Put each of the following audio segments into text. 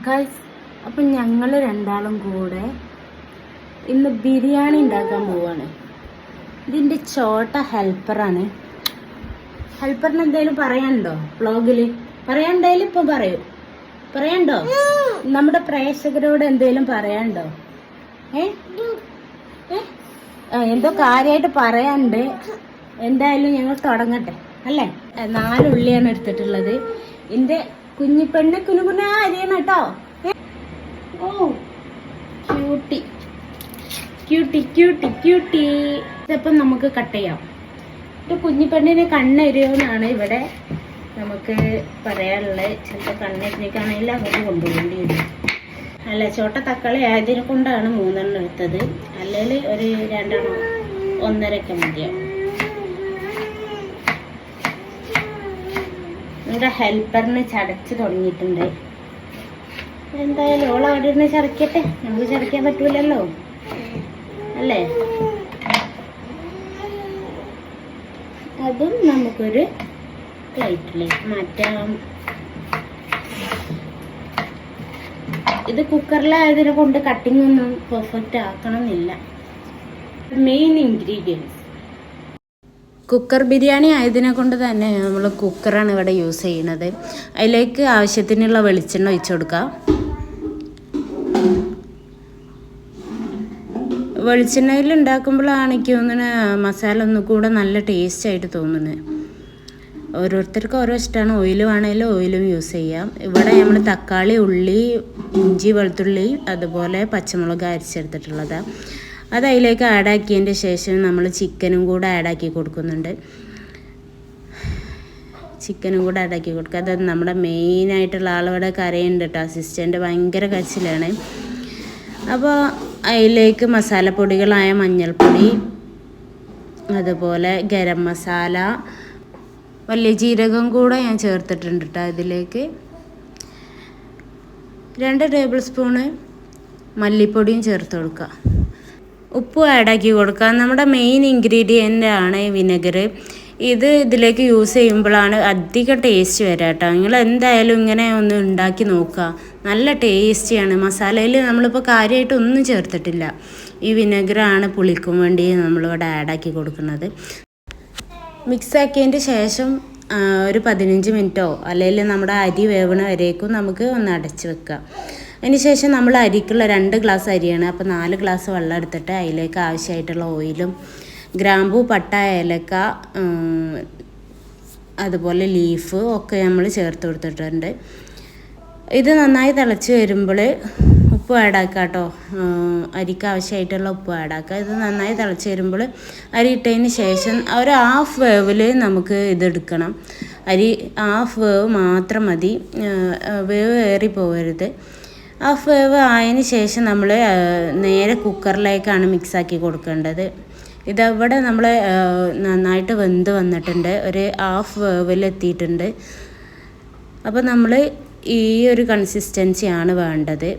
Guys, അപ്പം ഞങ്ങൾ രണ്ടാളും കൂടെ ഇന്ന് ബിരിയാണി ഉണ്ടാക്കാൻ പോവാണ്. ഇതിൻ്റെ ചോട്ട ഹെൽപ്പറാണ്. ഹെൽപ്പറിന് എന്തെങ്കിലും പറയാനുണ്ടോ? വ്ളോഗിൽ പറയാനുണ്ടായാലും ഇപ്പം പറയണ്ടോ? നമ്മുടെ പ്രേക്ഷകരോട് എന്തെങ്കിലും പറയാനുണ്ടോ? എന്തോ കാര്യമായിട്ട് പറയാനുണ്ട്. എന്തായാലും ഞങ്ങൾ തുടങ്ങട്ടെ അല്ലേ. 4 ഉള്ളിയാണ് എടുത്തിട്ടുള്ളത്. എൻ്റെ കുഞ്ഞിപ്പെണ്ണ് കുനുകുന അരിയണം കേട്ടോ. ഓ ക്യൂട്ടി ക്യൂട്ടി ക്യൂട്ടി ക്യൂട്ടി. ഇതപ്പം നമുക്ക് കട്ട് ചെയ്യാം. ഇത് കുഞ്ഞിപ്പെണ്ണിന് കണ്ണെരിയോന്നാണ് ഇവിടെ നമുക്ക് പറയാനുള്ളത്. ചിലപ്പോൾ കണ്ണെരിഞ്ഞിക്കാണെങ്കിൽ അങ്ങോട്ട് കൊണ്ടുപോകേണ്ടി വരും. അല്ല, ചോട്ട തക്കാളി ആയതിനെ കൊണ്ടാണ് 3 എണ്ണം എടുത്തത്. അല്ലെങ്കിൽ ഒരു 2 എണ്ണം 1.5 മതിയാവും. നമ്മുടെ ഹെൽപ്പറിന് ചടച്ച് തുടങ്ങിയിട്ടുണ്ട്. എന്തായാലും ഓൾ അവിടെ ഇരുന്ന് ചടക്കട്ടെ, നമുക്ക് ചടക്കാൻ പറ്റൂലല്ലോ അല്ലേ. അതും നമുക്കൊരു പ്ലേറ്റിലേക്ക് മാറ്റാം. ഇത് കുക്കറിലായതിനെ കൊണ്ട് കട്ടിംഗ് ഒന്നും പെർഫെക്റ്റ് ആക്കണമെന്നില്ല. മെയിൻ ഇൻഗ്രീഡിയൻസ് കുക്കർ ബിരിയാണി ആയതിനെ കൊണ്ട് തന്നെ നമ്മൾ കുക്കറാണ് ഇവിടെ യൂസ് ചെയ്യുന്നത്. അതിലേക്ക് ആവശ്യത്തിനുള്ള വെളിച്ചെണ്ണ ഒഴിച്ചു കൊടുക്കാം. വെളിച്ചെണ്ണയിൽ ഉണ്ടാക്കുമ്പോഴാണ് എനിക്ക് തോന്നുന്നത് മസാല ഒന്നും കൂടെ നല്ല ടേസ്റ്റ് ആയിട്ട് തോന്നുന്നത്. ഓരോരുത്തർക്കും ഓരോ ഇഷ്ടമാണ്. ഓയിൽ വേണമെങ്കിലും ഓയിലും യൂസ് ചെയ്യാം. ഇവിടെ നമ്മൾ തക്കാളി, ഉള്ളി, ഇഞ്ചി, വെളുത്തുള്ളി, അതുപോലെ പച്ചമുളക് അരച്ചെടുത്തിട്ടുള്ളതാണ്. അത് അതിലേക്ക് ആഡാക്കിയതിൻ്റെ ശേഷം നമ്മൾ ചിക്കനും കൂടെ ആഡാക്കി കൊടുക്കുന്നുണ്ട്. അത് നമ്മുടെ മെയിനായിട്ടുള്ള ആളിവിടെ കരയുണ്ട് കേട്ടോ. അസിസ്റ്റൻ്റ് ഭയങ്കര കരച്ചിലാണ്. അപ്പോൾ അതിലേക്ക് മസാലപ്പൊടികളായ മഞ്ഞൾപ്പൊടി, അതുപോലെ ഗരം മസാല, വലിയ ജീരകം കൂടെ ഞാൻ ചേർത്തിട്ടുണ്ട് കേട്ടോ. ഇതിലേക്ക് 2 ടേബിൾ സ്പൂണ് മല്ലിപ്പൊടിയും ചേർത്ത് കൊടുക്കുക. ഉപ്പ് ആഡാക്കി കൊടുക്കുക. നമ്മുടെ മെയിൻ ഇൻഗ്രീഡിയൻ്റ് ആണ് വിനെഗർ. ഇത് ഇതിലേക്ക് യൂസ് ചെയ്യുമ്പോഴാണ് അധികം ടേസ്റ്റ് വരിക കേട്ടോ. നിങ്ങൾ എന്തായാലും ഇങ്ങനെ ഒന്ന് ഉണ്ടാക്കി നോക്കുക. നല്ല ടേസ്റ്റിയാണ്. മസാലയിൽ നമ്മളിപ്പോൾ കാര്യമായിട്ടൊന്നും ചേർത്തിട്ടില്ല. ഈ വിനെഗറാണ് പുളിക്കും വേണ്ടി നമ്മളിവിടെ ആഡാക്കി കൊടുക്കുന്നത്. മിക്സാക്കിയതിൻ്റെ ശേഷം ഒരു 15 മിനിറ്റോ അല്ലെങ്കിൽ നമ്മുടെ അരി വേവണ വരേക്കും നമുക്ക് ഒന്ന് അടച്ച് വെക്കുക. അതിന് ശേഷം നമ്മൾ അരിക്കുള്ള 2 ഗ്ലാസ് അരിയാണ്. അപ്പോൾ 4 ഗ്ലാസ് വെള്ളം എടുത്തിട്ട് അതിലേക്ക് ആവശ്യമായിട്ടുള്ള ഓയിലും ഗ്രാമ്പൂ, പട്ട, ഏലക്ക, അതുപോലെ ലീഫ് ഒക്കെ നമ്മൾ ചേർത്ത് കൊടുത്തിട്ടുണ്ട്. ഇത് നന്നായി തിളച്ച് വരുമ്പോൾ ഉപ്പ് ആഡാക്കുക കേട്ടോ. അരിക്ക് ആവശ്യമായിട്ടുള്ള ഉപ്പ് ആഡാക്കുക. ഇത് നന്നായി തിളച്ച് വരുമ്പോൾ അരി ഇട്ടതിന് ശേഷം ഒരു 1/2 വേവിൽ നമുക്ക് ഇതെടുക്കണം. അരി 1/2 വേവ് മാത്രം മതി, വേവ് ഏറി പോകരുത്. 1/2 വേവ് ആയതിന് ശേഷം നമ്മൾ നേരെ കുക്കറിലേക്കാണ് മിക്സാക്കി കൊടുക്കേണ്ടത്. ഇതവിടെ നമ്മൾ നന്നായിട്ട് വെന്ത് വന്നിട്ടുണ്ട്. ഒരു 1/2 വേവിലെത്തിയിട്ടുണ്ട്. അപ്പോൾ നമ്മൾ ഈ ഒരു കൺസിസ്റ്റൻസിയാണ് വേണ്ടത്.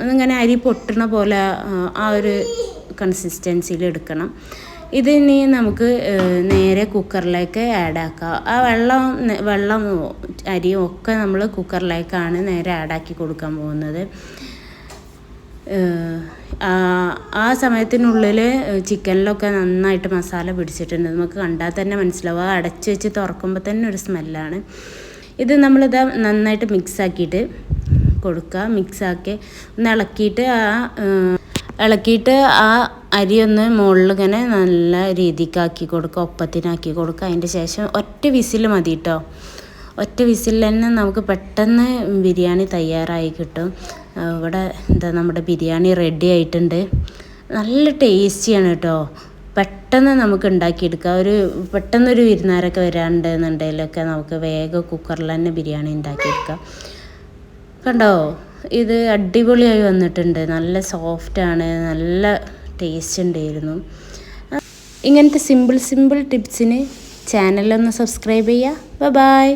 അതിങ്ങനെ അരി പൊട്ടണ പോലെ ആ ഒരു കൺസിസ്റ്റൻസിയിൽ എടുക്കണം. ഇതിനി നമുക്ക് നേരെ കുക്കറിലേക്ക് ആഡാക്കാം. ആ വെള്ളം അരിയും ഒക്കെ നമ്മൾ കുക്കറിലേക്കാണ് നേരെ ആഡാക്കി കൊടുക്കാൻ പോകുന്നത്. ആ സമയത്തിനുള്ളിൽ ചിക്കനിലൊക്കെ നന്നായിട്ട് മസാല പിടിച്ചിട്ടുണ്ട്. നമുക്ക് കണ്ടാൽ തന്നെ മനസ്സിലാവും. അടച്ച് വെച്ച് തുറക്കുമ്പോൾ തന്നെ ഒരു സ്മെല്ലാണ്. ഇത് നമ്മളിത് നന്നായിട്ട് മിക്സാക്കിയിട്ട് കൊടുക്കുക. മിക്സാക്കി ഒന്ന് ഇളക്കിയിട്ട് ആ അരി ഒന്ന് മുകളിൽ ഇങ്ങനെ നല്ല രീതിക്കാക്കി കൊടുക്കുക, ഒപ്പത്തിനാക്കി കൊടുക്കുക. അതിൻ്റെ ശേഷം ഒറ്റ വിസിൽ മതി കേട്ടോ. ഒറ്റ വിസിലിൽ തന്നെ നമുക്ക് പെട്ടെന്ന് ബിരിയാണി തയ്യാറായി കിട്ടും. ഇവിടെ നമ്മുടെ ബിരിയാണി റെഡി ആയിട്ടുണ്ട്. നല്ല ടേസ്റ്റിയാണ് കേട്ടോ. പെട്ടെന്ന് നമുക്ക് ഉണ്ടാക്കിയെടുക്കാം. പെട്ടെന്നൊരു വിരുന്നാരൊക്കെ വരാണ്ടെന്നുണ്ടെങ്കിലൊക്കെ നമുക്ക് വേഗം കുക്കറിൽ തന്നെ ബിരിയാണി ഉണ്ടാക്കിയെടുക്കാം. കണ്ടോ, ഇത് അടിപൊളിയായി വന്നിട്ടുണ്ട്. നല്ല സോഫ്റ്റാണ്, നല്ല ടേസ്റ്റ് ഉണ്ടായിരുന്നു. ഇങ്ങനത്തെ സിമ്പിൾ ടിപ്സിന് ചാനലൊന്ന് സബ്സ്ക്രൈബ് ചെയ്യുക. ബൈ.